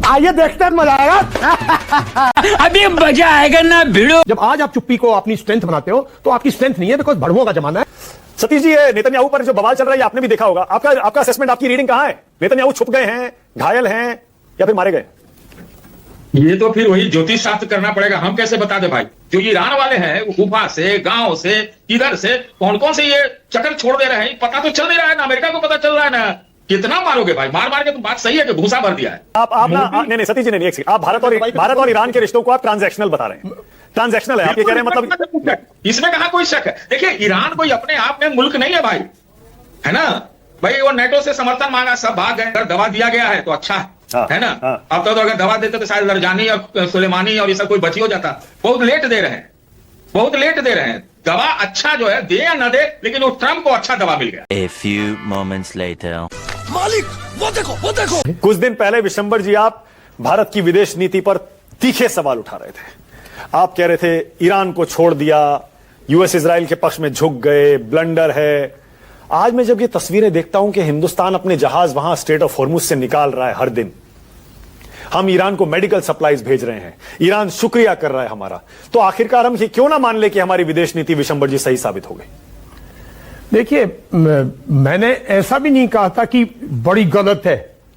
आइए देखते हैं, मजा आएगा। अभी मजा आएगा ना भिड़ो। जब आज आप चुप्पी को अपनी स्ट्रेंथ बनाते हो तो आपकी स्ट्रेंथ नहीं है, बिकॉज भड़वों का जमाना है। सतीश जी, ये नेतन्याहू पर जो बवाल चल रहा है आपने भी देखा होगा। आपका असेसमेंट, आपकी रीडिंग कहां है? नेतन्याहू छुप गए हैं, घायल हैं या फिर मारे गए? ये तो फिर वही ज्योतिष शास्त्र करना पड़ेगा। हम कैसे बता दे भाई? जो ईरान वाले हैं वो गुफा से, गांव से, इधर से कौन कौन से ये चक्कर छोड़ दे रहे हैं, पता तो चल नहीं रहा है ना। अमेरिका को पता चल रहा है ना। कितना मारोगे भाई? मार मार के तो बात सही है कि भूसा भर दिया है। आप ना, नहीं सतीश जी, नहीं एक सेकंड। आप भारत और ईरान के रिश्तों को आप ट्रांजैक्शनल बता रहे हैं। ट्रांजैक्शनल है आप ये कह रहे हैं, मतलब इसमें कहां कोई शक है? देखिए, ईरान कोई अपने आप में मुल्क नहीं है भाई, है ना भाई। वो नेटो से समर्थन मांगा, सब भाग गए। अगर दवा दिया गया है तो अच्छा है ना। अब तो अगर दवा देते तो शायद लरजानी और सुलेमानी और ये सब कोई बची हो जाता। बहुत लेट दे रहे हैं, बहुत लेट दे रहे हैं। दवा अच्छा जो है, दे या न दे, लेकिन वो ट्रम्प को अच्छा दवा मिल गया। A few moments later. मालिक वो देखो, वो देखो। कुछ दिन पहले विशंबर जी, आप भारत की विदेश नीति पर तीखे सवाल उठा रहे थे। आप कह रहे थे ईरान को छोड़ दिया, यूएस इजराइल के पक्ष में झुक गए, ब्लंडर है। आज मैं जब ये तस्वीरें देखता हूं कि हिंदुस्तान अपने जहाज वहां स्ट्रेट ऑफ हॉर्मुज से निकाल रहा है हर दिन, हम ईरान को मेडिकल सप्लाईज भेज रहे हैं, ईरान शुक्रिया कर रहा है हमारा, तो आखिरकार हम ये क्यों ना मान ले कि हमारी विदेश नीति विशंबर जी सही साबित हो गई? देखिए, मैंने ऐसा भी नहीं कहा था कि बड़ी गलत है।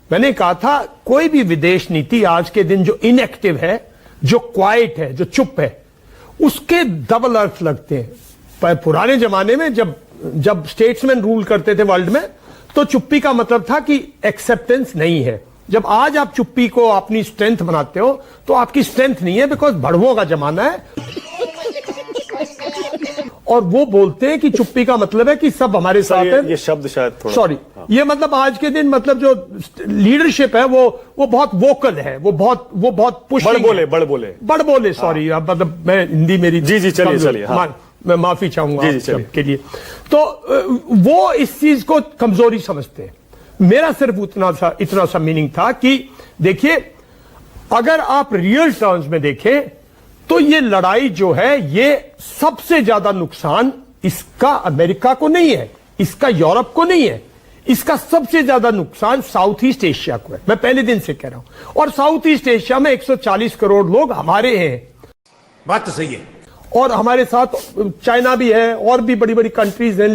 मैंने कहा था कोई भी विदेश नीति आज के दिन जो इनएक्टिव है, जो क्वाइट है, जो चुप है, उसके डबल अर्थ लगते हैं। पर पुराने जमाने में जब स्टेट्समैन रूल करते थे वर्ल्ड में, तो चुप्पी का मतलब था कि एक्सेप्टेंस नहीं है। जब आज आप चुप्पी को अपनी स्ट्रेंथ बनाते हो तो आपकी स्ट्रेंथ नहीं है, बिकॉज भड़वों का जमाना है। और वो बोलते हैं कि चुप्पी का मतलब है कि सब हमारे साथ है। ये शब्द शायद थोड़ा, सॉरी, ये मतलब आज के दिन, मतलब जो लीडरशिप है वो बहुत वोकल है, वो बहुत बड़ बोले। सॉरी, अब मतलब मैं हिंदी मेरी जी चलिए, मैं माफी चाहूंगा जी के लिए। तो वो इस चीज को कमजोरी समझते हैं। मेरा सिर्फ इतना सा मीनिंग था कि देखिए, अगर आप रियल टर्म्स में देखें तो ये लड़ाई जो है, ये सबसे ज्यादा नुकसान इसका अमेरिका को नहीं है, इसका यूरोप को नहीं है, इसका सबसे ज्यादा नुकसान साउथ ईस्ट एशिया को है। मैं पहले दिन से कह रहा हूं। और साउथ ईस्ट एशिया में 140 करोड़ लोग हमारे हैं। बात तो सही है। और हमारे साथ चाइना भी है और भी बड़ी बड़ी कंट्रीज हैं।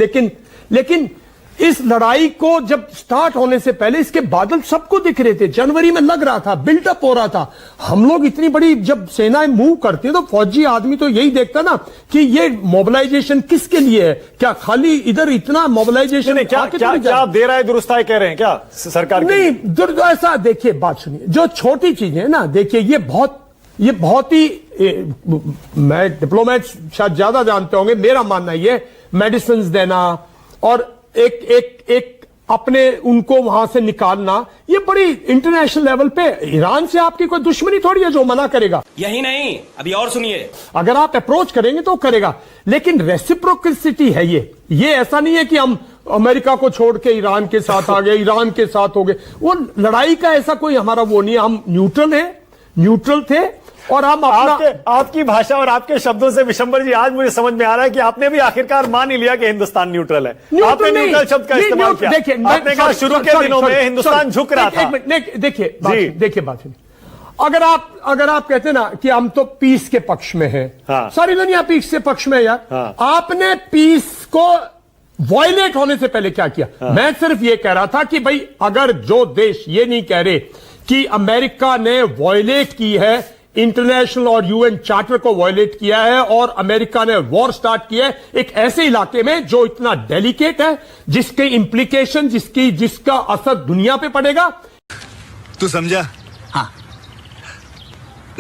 लेकिन इस लड़ाई को जब स्टार्ट होने से पहले इसके बादल सबको दिख रहे थे। जनवरी में लग रहा था, बिल्डअप हो रहा था। हम लोग इतनी बड़ी जब सेनाएं मूव करती हैं तो फौजी आदमी तो यही देखता ना कि ये मोबिलाइजेशन किसके लिए है। क्या खाली इधर इतना मोबिलाइजेशन? क्या आप देर आए दुरुस्त आए कह रहे हैं क्या सरकार? नहीं, ऐसा देखिए, बात सुनिए। जो छोटी चीजें है ना, देखिए ये बहुत ही मैं डिप्लोमेट शायद ज्यादा जानते होंगे। मेरा मानना ये, मेडिसिन देना और एक अपने उनको वहां से निकालना, ये बड़ी इंटरनेशनल लेवल पे। ईरान से आपकी कोई दुश्मनी थोड़ी है जो मना करेगा। यही नहीं, अभी और सुनिए। अगर आप अप्रोच करेंगे तो करेगा, लेकिन रेसिप्रोसिटी है ये ऐसा नहीं है कि हम अमेरिका को छोड़ के ईरान के साथ आ गए, ईरान के साथ हो गए। वो लड़ाई का ऐसा कोई हमारा वो नहीं है। हम न्यूट्रल थे और हम आपकी भाषा और आपके शब्दों से विशंबर जी, आज मुझे समझ में आ रहा है कि आपने भी आखिरकार मान ही लिया कि हिंदुस्तान न्यूट्रल है। आपने न्यूट्रल शब्द का इस्तेमाल किया। आपने कहा शुरू के दिनों में हिंदुस्तान झुक रहा था। देखिए बात, अगर आप कहते ना कि हम तो पीस के पक्ष में हैं, सारी दुनिया पीस के पक्ष में यार। आपने पीस को वायलेट होने से पहले क्या किया? मैं सिर्फ ये कह रहा था कि भाई, अगर जो देश ये नहीं कह रहे कि अमेरिका ने वायलेट की है, इंटरनेशनल और यूएन चार्टर को वायलेट किया है और अमेरिका ने वॉर स्टार्ट किया है एक ऐसे इलाके में जो इतना डेलिकेट है, जिसके इंप्लीकेशन, जिसका असर दुनिया पे पड़ेगा। तू समझा? हाँ।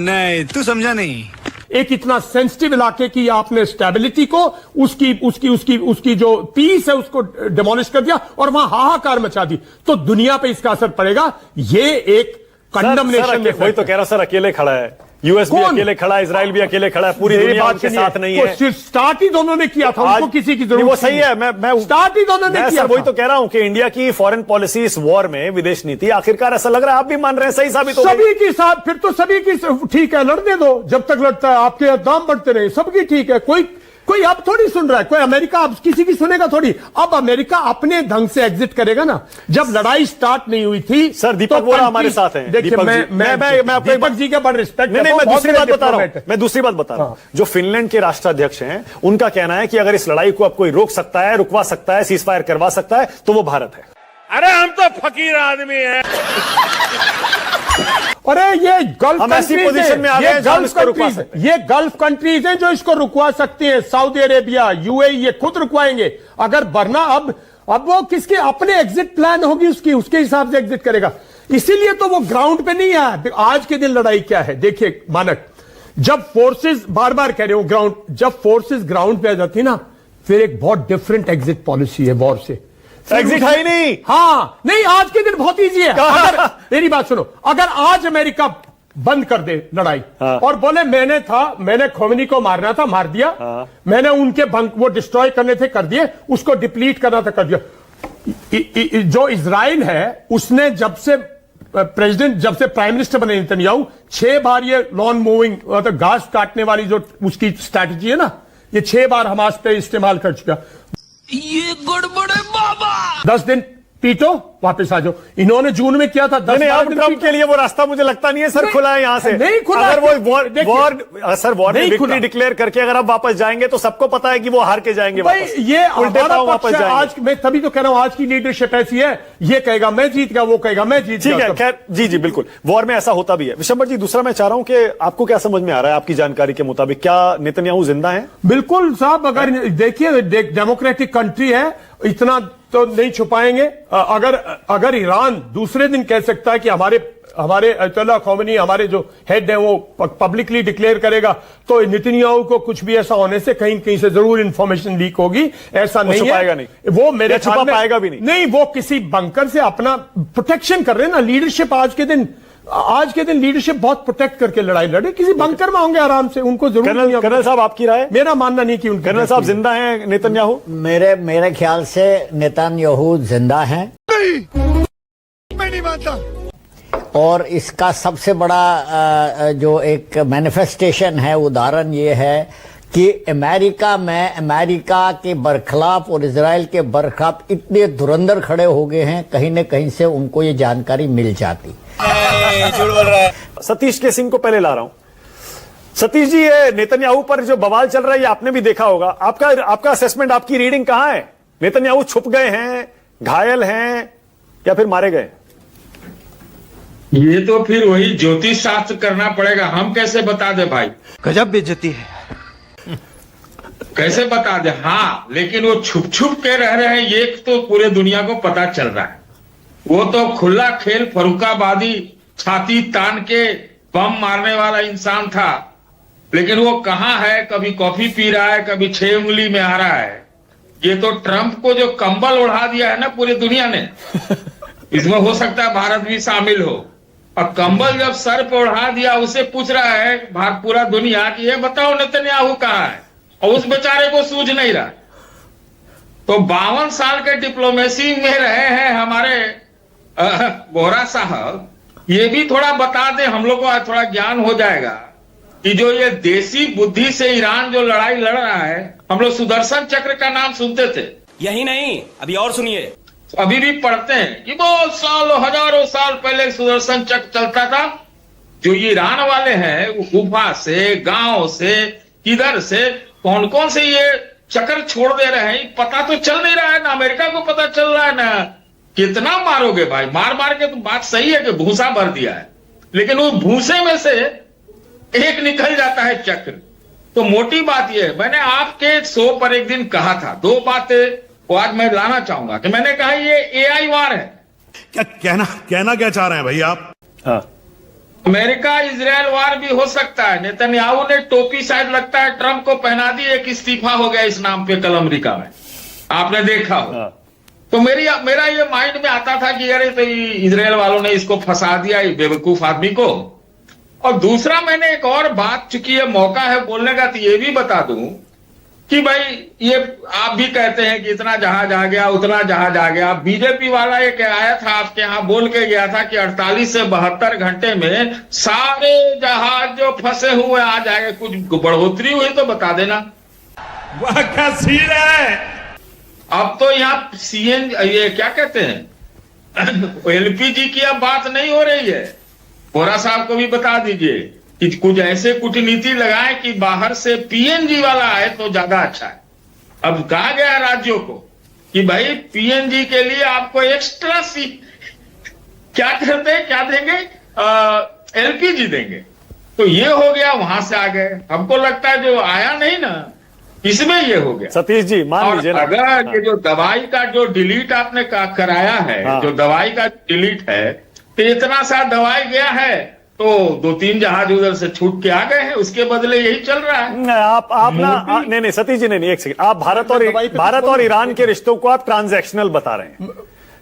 नहीं, तू समझा नहीं। एक इतना सेंसिटिव इलाके की आपने स्टेबिलिटी को, उसकी जो पीस है उसको डिमोलिश कर दिया और वहां हाहाकार मचा दी, तो दुनिया पे इसका असर पड़ेगा। ये एक कंडमनेशन में वही तो कह रहा, सर अकेले खड़ा है, यूएस भी अकेले खड़ा है, इजराइल भी अकेले खड़ा है, पूरी दुनिया उनके साथ नहीं है। स्टार्ट ही दोनों ने किया था, उनको किसी की जरूरत वो सही है। मैं स्टार्ट ही दोनों ने किया। वही तो कह रहा हूं कि इंडिया की फॉरेन पॉलिसी इस वॉर में, विदेश नीति, आखिरकार ऐसा लग रहा है आप भी मान रहे हैं सही साबित हो गई। सभी के साथ, फिर तो सभी की ठीक है, लड़ने दो, जब तक लड़ता है आपके दाम बढ़ते रहे, सबकी ठीक है। कोई कोई अब थोड़ी सुन रहा है, कोई अमेरिका अब किसी की सुनेगा थोड़ी। अब अमेरिका अपने ढंग से एग्जिट करेगा ना। जब लड़ाई स्टार्ट नहीं हुई थी सर, दीपक वोरा हमारे साथ हैं। देखिए, मैं दीपक जी का बड़ा रिस्पेक्ट, नहीं, मैं दूसरी बात बता रहा हूं, मैं दूसरी बात बता रहा हूं। जो फिनलैंड के राष्ट्राध्यक्ष हैं, उनका कहना है कि अगर इस लड़ाई को अब कोई रोक सकता है, रुकवा सकता है, सीज फायर करवा सकता है, तो वो भारत है। अरे हम तो फकीर आदमी हैं। अरे ये गल्फ हम ऐसी कंट्रीज पोजीशन में आ गए हैं जहां हम इसको रुकवा सकते हैं। ये गल्फ कंट्रीज हैं जो इसको रुकवा सकती हैं। सऊदी अरेबिया, यूएई, ये खुद रुकवाएंगे। अगर वरना अब वो किसके अपने एग्जिट प्लान होगी, उसके हिसाब से एग्जिट करेगा। इसीलिए तो वो ग्राउंड पे नहीं आया। आज के दिन लड़ाई क्या है देखिए मानक, जब फोर्सेस, बार बार कह रहे हो ग्राउंड, जब फोर्सेस ग्राउंड पे आ जाती ना, फिर एक बहुत डिफरेंट एग्जिट पॉलिसी है वॉर से। एग्जिट है ही नहीं। हाँ नहीं, आज के दिन बहुत इजी है। अगर मेरी बात सुनो, अगर आज अमेरिका बंद कर दे लड़ाई और बोले मैंने खोमेनी को मारना था, मार दिया, मैंने उनके वो डिस्ट्रॉय करने थे, कर दिए, उसको डिप्लीट करना था, कर दिया। जो इजराइल है, उसने जब से प्राइम मिनिस्टर बने नेतन्याहू, 6 बार ये लॉन मूविंग मतलब घास काटने वाली जो उसकी स्ट्रैटेजी है ना, ये 6 बार हमास पे इस्तेमाल कर चुका। ये गड़बड़ है बाबा। 10 दिन पीटो, वापस आ जाओ। इन्होंने जून में किया था 10 अब ट्रंप के लिए वो रास्ता मुझे लगता नहीं है सर खुला है यहां से। नहीं खुला। अगर वो वॉर में विक्ट्री डिक्लेयर करके अगर आप वापस जाएंगे तो सबको पता है कि वो हार के जाएंगे वापस। ये उल्टे पांव वापस जाएंगे। आज मैं तभी तो कह रहा हूं, आज की लीडरशिप ऐसी है, ये कहेगा मैं जीत गया, वो कहेगा मैं जीत गया। ठीक है, खैर जी बिल्कुल, वॉर में ऐसा होता भी है। विशंबर जी, दूसरा मैं चाह रहा हूं कि आपको क्या समझ में आ रहा है आपकी जानकारी के मुताबिक, क्या नेतन्याहू जिंदा है? बिल्कुल साहब, अगर देखिए डेमोक्रेटिक कंट्री है, इतना तो नहीं छुपाएंगे। अगर ईरान दूसरे दिन कह सकता है कि हमारे अयतुल्ला खोमेनी हमारे जो हेड है वो पब्लिकली डिक्लेयर करेगा, तो नेतन्याहू को कुछ भी ऐसा होने से कहीं से जरूर इंफॉर्मेशन लीक होगी। ऐसा नहीं छुपाएगा है, नहीं वो मेरे छुपा पाएगा भी नहीं। नहीं, वो किसी बंकर से अपना प्रोटेक्शन कर रहे हैं ना। लीडरशिप आज के दिन लीडरशिप बहुत प्रोटेक्ट करके लड़ाई लड़े, किसी बंकर में होंगे आराम से, उनको जरूर नहीं। कर्नल साहब, आपकी राय? मेरा मानना नहीं कि कर्नल साहब जिंदा हैं नेतन्याहू? मेरे ख्याल से नेतन्याहू जिंदा हैं। मैं नहीं मानता। और इसका सबसे बड़ा जो एक मैनिफेस्टेशन है, उदाहरण ये है कि अमेरिका के बरखिलाफ और इजराइल के बरखिलाफ इतने धुरंधर खड़े हो गए हैं, कहीं न कहीं से उनको ये जानकारी मिल जाती। झूठ बोल रहा है। सतीश के सिंह को पहले ला रहा हूं। सतीश जी, ये नेतन्याहू पर जो बवाल चल रहा है, ये आपने भी देखा होगा। आपका असेसमेंट, आपकी रीडिंग कहां है? नेतन्याहू छुप गए हैं, घायल हैं, या फिर मारे गए? ये तो फिर वही ज्योतिष शास्त्र करना पड़ेगा। हम कैसे बता दे भाई? गजब बेइज्जती है। कैसे बता दे? हाँ, लेकिन वो छुप छुप के रह रहे हैं, ये तो पूरे दुनिया को पता चल रहा है। वो तो खुला खेल फर्रुखाबादी छाती तान के बम मारने वाला इंसान था, लेकिन वो कहां है? कभी कॉफी पी रहा है, कभी 6 उंगली में आ रहा है। ये तो ट्रंप को जो कंबल उड़ा दिया है ना पूरी दुनिया ने, इसमें हो सकता है भारत भी शामिल हो। और कंबल जब सर पे उड़ा दिया, उसे पूछ रहा है पूरा दुनिया कि ये बताओ नेतन्याहू कहां है, और उस बेचारे को सूझ नहीं रहा। तो 52 साल के डिप्लोमेसी में रहे हैं हमारे वोरा साहब, ये भी थोड़ा बता दे, हम लोग को थोड़ा ज्ञान हो जाएगा कि जो ये देसी बुद्धि से ईरान जो लड़ाई लड़ रहा है, हम लोग सुदर्शन चक्र का नाम सुनते थे। यही नहीं, अभी और सुनिए। अभी भी पढ़ते हैं कि बहुत सालों हजारों साल पहले सुदर्शन चक्र चलता था। जो ये ईरान वाले हैं, वो गुफा से, गांव से, किधर से, कौन कौन से ये चक्र छोड़ दे रहे हैं, पता तो चल नहीं रहा है ना। अमेरिका को पता चल रहा है ना। कितना मारोगे भाई? मार मार के तो बात सही है कि भूसा भर दिया है, लेकिन उस भूसे में से एक निकल जाता है चक्र। तो मोटी बात यह, मैंने आपके शो पर एक दिन कहा था 2 बातें, वो आज मैं लाना चाहूंगा कि मैंने कहा ये एआई वार है। क्या कहना क्या चाह रहे हैं भाई आप? हाँ, अमेरिका इजराइल वार भी हो सकता है। नेतन्याहू ने टोपी शायद लगता है ट्रंप को पहना दी, एक इस्तीफा हो गया इस नाम पे कल अमेरिका में, आपने देखा हो। हाँ। तो मेरा ये माइंड में आता था कि अरे तो इजराइल वालों ने इसको फंसा दिया, ये बेवकूफ आदमी को। और दूसरा, मैंने एक और बात, चूंकि ये मौका है बोलने का, तो ये भी बता दूं कि भाई ये आप भी कहते हैं कि इतना जहाज आ गया, उतना जहाज आ गया। बीजेपी वाला एक आया था आपके यहां, बोल के गया था कि 48 से 72 घंटे में सारे जहाज जो फंसे हुए आ जाएंगे। कुछ बढ़ोतरी हुई तो बता देना। वाह क्या सीन है। अब तो यहाँ सीएन ये क्या कहते हैं एलपीजी की अब बात नहीं हो रही है। बोरा साहब को भी बता दीजिए कि कुछ ऐसे कूटनीति लगाए कि बाहर से पीएनजी वाला आए तो ज्यादा अच्छा है। अब कहा गया है राज्यों को कि भाई पीएनजी के लिए आपको एक्स्ट्रा क्या कहते हैं क्या देंगे एलपीजी देंगे। तो ये हो गया, वहां से आ गए। हमको लगता है जो आया नहीं ना इसमें ये हो गया। सतीश जी मान लीजिए ना, अगर ये जो दवाई का जो डिलीट आपने कराया है, जो दवाई का डिलीट है, तो इतना सा दवाई गया है तो 2-3 जहाज उधर से छूट के आ गए हैं, उसके बदले यही चल रहा है। आप ना नहीं सतीश जी नहीं, एक सेकंड। आप भारत और ईरान के रिश्तों को आप ट्रांजैक्शनल बता रहे हैं।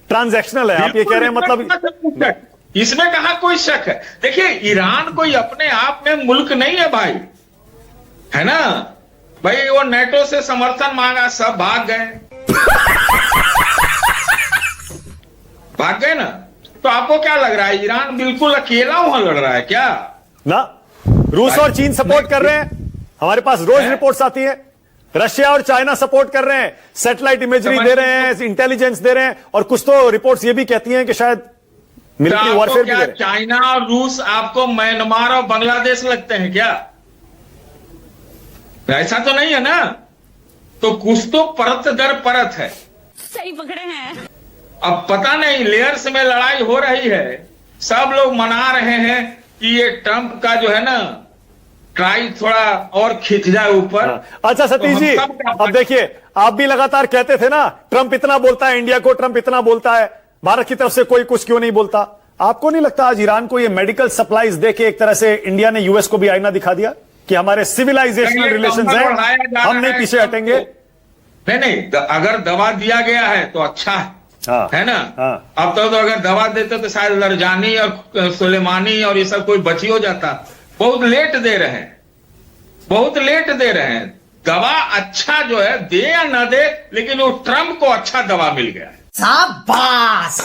ट्रांजैक्शनल है, आप ये कह रहे हैं मतलब इसमें कहा कोई शक है। देखिए ईरान कोई अपने आप में मुल्क नहीं है भाई, है ना भाई। वो नेटो से समर्थन मांगा, सब भाग गए भाग गए ना। तो आपको क्या लग रहा है ईरान बिल्कुल अकेला वहां लड़ रहा है क्या? ना, रूस और चीन सपोर्ट कर रहे हैं, हमारे पास रोज रिपोर्ट्स आती है। रशिया और चाइना सपोर्ट कर रहे हैं, सैटेलाइट इमेजरी दे रहे हैं, इंटेलिजेंस दे रहे हैं, और कुछ तो रिपोर्ट्स ये भी कहती हैं कि शायद मिलिट्री वॉरफेयर भी दे रहे हैं। चाइना और रूस आपको म्यांमार और बांग्लादेश लगते हैं क्या? ऐसा तो नहीं है ना। तो कुछ तो परत दर परत है। सही पकड़े हैं। अब पता नहीं लेयर्स में लड़ाई हो रही है। सब लोग मना रहे हैं कि ये ट्रंप का जो है ना ट्राई थोड़ा और खिंच जाए ऊपर। अच्छा सतीश जी, अब देखिए आप भी लगातार कहते थे ना ट्रंप इतना बोलता है इंडिया को, ट्रंप इतना बोलता है, भारत की तरफ से कोई कुछ क्यों नहीं बोलता। आपको नहीं लगता आज ईरान को ये मेडिकल सप्लाईज देके एक तरह से इंडिया ने यूएस को भी आईना दिखा दिया कि हमारे सिविलाइजेशनल रिलेशंस हैं, हम नहीं पीछे हटेंगे? नहीं, अगर दवा दिया गया है तो अच्छा है, है ना। अब तो अगर दवा देते तो शायद लरजानी और सुलेमानी और ये सब कोई बची हो जाता। बहुत लेट दे रहे हैं, बहुत लेट दे रहे हैं। दवा अच्छा जो है दे या ना दे, लेकिन वो ट्रंप को अच्छा दवा मिल गया है। शाबाश।